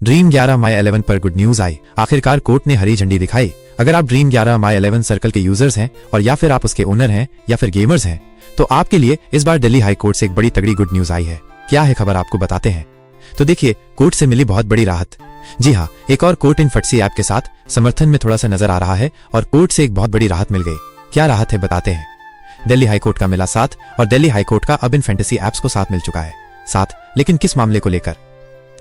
Dream 11 माई 11 पर good news आई। आखिरकार court ने हरी झंडी दिखाई। अगर आप ड्रीम 11 माई 11 सर्कल के यूजर्स हैं और या फिर आप उसके ओनर हैं या फिर गेमर्स हैं तो आपके लिए इस बार दिल्ली हाई कोर्ट से एक बड़ी तगड़ी गुड न्यूज आई है। क्या है खबर आपको बताते हैं। तो देखिए, कोर्ट से मिली बहुत बड़ी राहत। जी हाँ, एक और कोर्ट इन फटसी ऐप के साथ समर्थन में थोड़ा सा नजर आ रहा है और कोर्ट से एक बहुत बड़ी राहत मिल गई। क्या राहत है बताते हैं। दिल्ली हाई कोर्ट का मिला साथ और दिल्ली हाई कोर्ट का अब इन फैंटेसी ऐप्स को साथ मिल चुका है। साथ लेकिन किस मामले को लेकर,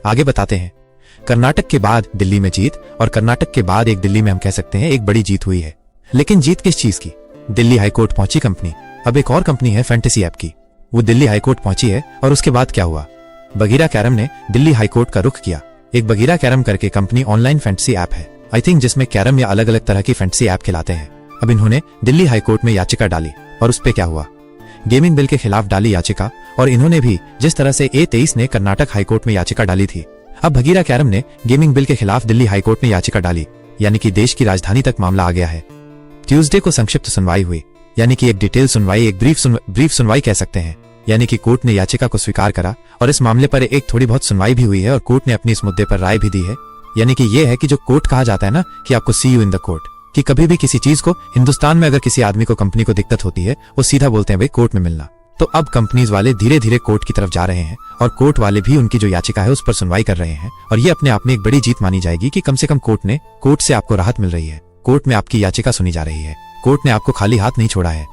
आगे बताते हैं। कर्नाटक के बाद दिल्ली में जीत और कर्नाटक के बाद एक दिल्ली में हम कह सकते हैं एक बड़ी जीत हुई है। लेकिन जीत किस चीज की। दिल्ली हाई कोर्ट पहुंची कंपनी, अब एक और कंपनी है फैंटेसी ऐप की, वो दिल्ली हाई कोर्ट पहुंची है। और उसके बाद क्या हुआ, बगीरा कैरम ने दिल्ली हाई कोर्ट का रुख किया। एक बगीरा कैरम करके कंपनी ऑनलाइन फैंटेसी ऐप है, आई थिंक, जिसमें कैरम या अलग अलग तरह की फैंटेसी ऐप खिलाते हैं। अब इन्होंने दिल्ली हाई कोर्ट में याचिका डाली और उस पे क्या हुआ, गेमिंग बिल के खिलाफ डाली याचिका। और इन्होंने भी जिस तरह से A23 ने कर्नाटक हाई कोर्ट में याचिका डाली थी, अब बगीरा कैरम ने गेमिंग बिल के खिलाफ दिल्ली हाई कोर्ट में याचिका डाली। यानी कि देश की राजधानी तक मामला आ गया है। ट्यूसडे को संक्षिप्त सुनवाई हुई, यानी कि एक डिटेल सुनवाई, एक ब्रीफ सुनवाई कह सकते हैं। यानी कि कोर्ट ने याचिका को स्वीकार करा और इस मामले पर एक थोड़ी बहुत सुनवाई भी हुई है और कोर्ट ने अपनी इस मुद्दे पर राय भी दी है। यानी कि ये है कि जो कोर्ट कहा जाता है ना कि आपको सी यू इन द कोर्ट, कि कभी भी किसी चीज को हिंदुस्तान में अगर किसी आदमी को, कंपनी को दिक्कत होती है, वो सीधा बोलते हैं भाई कोर्ट में मिलना। तो अब कंपनीज वाले धीरे धीरे कोर्ट की तरफ जा रहे हैं और कोर्ट वाले भी उनकी जो याचिका है उस पर सुनवाई कर रहे हैं। और ये अपने आप में एक बड़ी जीत मानी जाएगी कि कम से कम कोर्ट से आपको राहत मिल रही है, कोर्ट में आपकी याचिका सुनी जा रही है, कोर्ट ने आपको खाली हाथ नहीं छोड़ा है।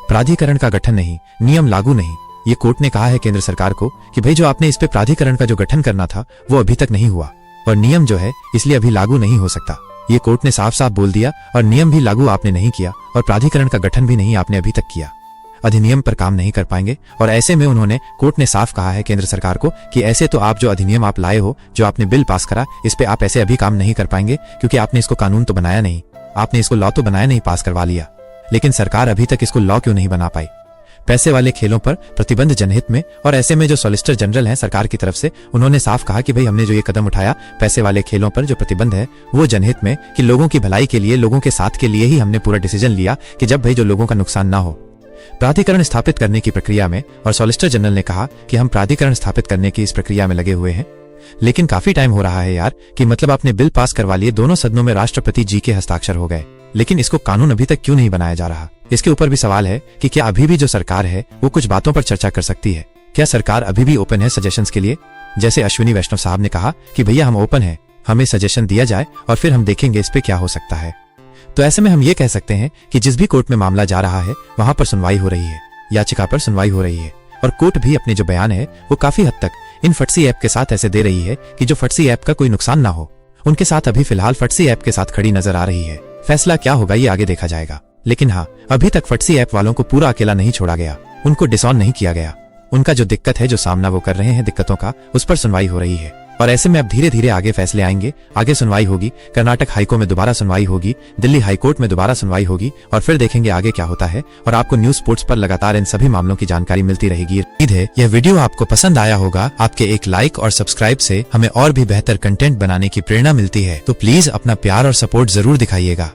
प्राधिकरण का गठन नहीं, नियम लागू नहीं, ये कोर्ट ने कहा है केंद्र सरकार को कि भाई जो आपने इस पे प्राधिकरण का जो गठन करना था वो अभी तक नहीं हुआ और नियम जो है इसलिए अभी लागू नहीं हो सकता। ये कोर्ट ने साफ साफ बोल दिया। और नियम भी लागू आपने नहीं किया और प्राधिकरण का गठन भी नहीं आपने अभी तक किया, अधिनियम पर काम नहीं कर पाएंगे। और ऐसे में कोर्ट ने साफ कहा है केंद्र सरकार को कि ऐसे तो आप जो अधिनियम आप लाए हो, जो आपने बिल पास करा, इस पे आप ऐसे अभी काम नहीं कर पाएंगे क्योंकि आपने इसको कानून तो बनाया नहीं, आपने इसको लॉ तो बनाया नहीं, पास करवा लिया, लेकिन सरकार अभी तक इसको लॉ क्यों नहीं बना पाई। पैसे वाले खेलों पर प्रतिबंध जनहित में। और ऐसे में जो सॉलिसिटर जनरल हैं सरकार की तरफ से, उन्होंने साफ कहा कि भाई हमने जो ये कदम उठाया पैसे वाले खेलों पर जो प्रतिबंध है वो जनहित में, कि लोगों की भलाई के लिए, लोगों के साथ के लिए ही हमने पूरा डिसीजन लिया कि जब भाई जो लोगों का नुकसान ना हो। प्राधिकरण स्थापित करने की प्रक्रिया में, और सॉलिसिटर जनरल ने कहा कि हम प्राधिकरण स्थापित करने की इस प्रक्रिया में लगे हुए हैं। लेकिन काफी टाइम हो रहा है यार, कि मतलब आपने बिल पास करवा लिए, दोनों सदनों में राष्ट्रपति जी के हस्ताक्षर हो गए, लेकिन इसको कानून अभी तक क्यों नहीं बनाया जा रहा। इसके ऊपर भी सवाल है कि क्या अभी भी जो सरकार है वो कुछ बातों पर चर्चा कर सकती है। क्या सरकार अभी भी ओपन है सजेशंस के लिए। जैसे अश्विनी वैष्णव साहब ने कहा कि भैया हम ओपन है, हमें सजेशन दिया जाए और फिर हम देखेंगे इस पे क्या हो सकता है। तो ऐसे में हम ये कह सकते हैं कि जिस भी कोर्ट में मामला जा रहा है वहां पर सुनवाई हो रही है, याचिका पर सुनवाई हो रही है। और कोर्ट भी अपने जो बयान है वो काफी हद तक इन फटसी ऐप के साथ ऐसे दे रही है कि जो फटसी ऐप का कोई नुकसान ना हो, उनके साथ अभी फिलहाल फटसी ऐप के साथ खड़ी नजर आ रही है। फैसला क्या होगा ये आगे देखा जाएगा। लेकिन हाँ, अभी तक फटसी ऐप वालों को पूरा अकेला नहीं छोड़ा गया, उनको डिसऑन नहीं किया गया। उनका जो दिक्कत है, जो सामना वो कर रहे हैं दिक्कतों का, उस पर सुनवाई हो रही है। और ऐसे में अब धीरे धीरे आगे फैसले आएंगे, आगे सुनवाई होगी, कर्नाटक हाईकोर्ट में दोबारा सुनवाई होगी, दिल्ली हाईकोर्ट में दोबारा सुनवाई होगी और फिर देखेंगे आगे क्या होता है। और आपको न्यूज स्पोर्ट्स पर लगातार इन सभी मामलों की जानकारी मिलती रहेगी। उम्मीद है यह वीडियो आपको पसंद आया होगा। आपके एक लाइक और सब्सक्राइब से हमें और भी बेहतर कंटेंट बनाने की प्रेरणा मिलती है, तो प्लीज अपना प्यार और सपोर्ट जरूर दिखाइएगा।